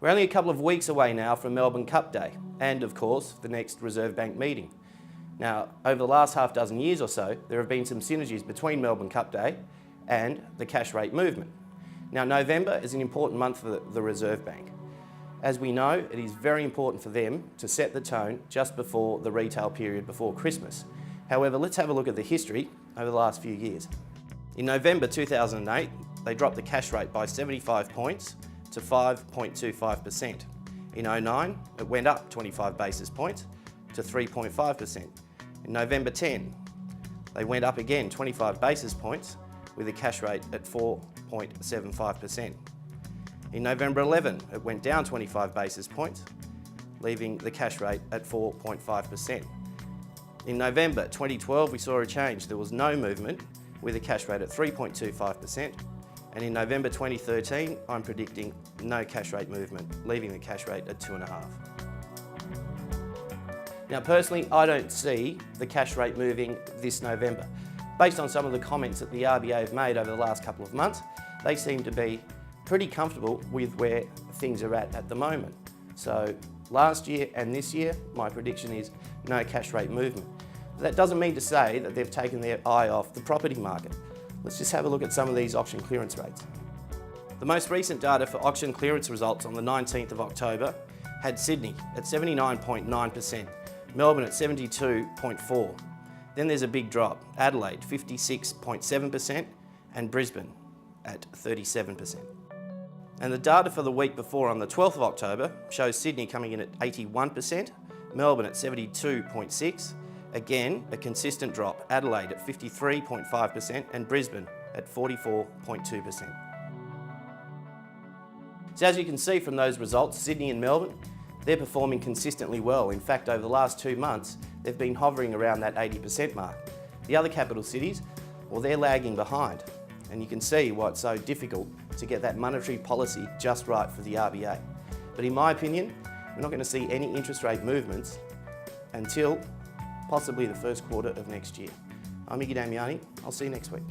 We're only a couple of weeks away now from Melbourne Cup Day and, of course, the next Reserve Bank meeting. Now, over the last half dozen years or so, there have been some synergies between Melbourne Cup Day and the cash rate movement. Now, November is an important month for the Reserve Bank. As we know, it is very important for them to set the tone just before the retail period before Christmas. However, let's have a look at the history over the last few years. In November 2008, they dropped the cash rate by 75 points to 5.25%. In 2009, it went up 25 basis points to 3.5%. In November 10, they went up again 25 basis points with a cash rate at 4.75%. In November 11, it went down 25 basis points, leaving the cash rate at 4.5%. In November 2012, we saw a change. There was no movement with a cash rate at 3.25%. And in November 2013, I'm predicting no cash rate movement, leaving the cash rate at 2.5%. Now, personally, I don't see the cash rate moving this November. Based on some of the comments that the RBA have made over the last couple of months, they seem to be pretty comfortable with where things are at the moment. So last year and this year, my prediction is no cash rate movement. That doesn't mean to say that they've taken their eye off the property market. Let's just have a look at some of these auction clearance rates. The most recent data for auction clearance results on the 19th of October had Sydney at 79.9%, Melbourne at 72.4%. Then there's a big drop, Adelaide 56.7% and Brisbane at 37%. And the data for the week before on the 12th of October shows Sydney coming in at 81%, Melbourne at 72.6%, again a consistent drop, Adelaide at 53.5% and Brisbane at 44.2%. So as you can see from those results, Sydney and Melbourne, they're performing consistently well. In fact, over the last 2 months, they've been hovering around that 80% mark. The other capital cities, well, they're lagging behind. And you can see why it's so difficult to get that monetary policy just right for the RBA. But in my opinion, we're not going to see any interest rate movements until possibly the first quarter of next year. I'm Iggy Damiani. I'll see you next week.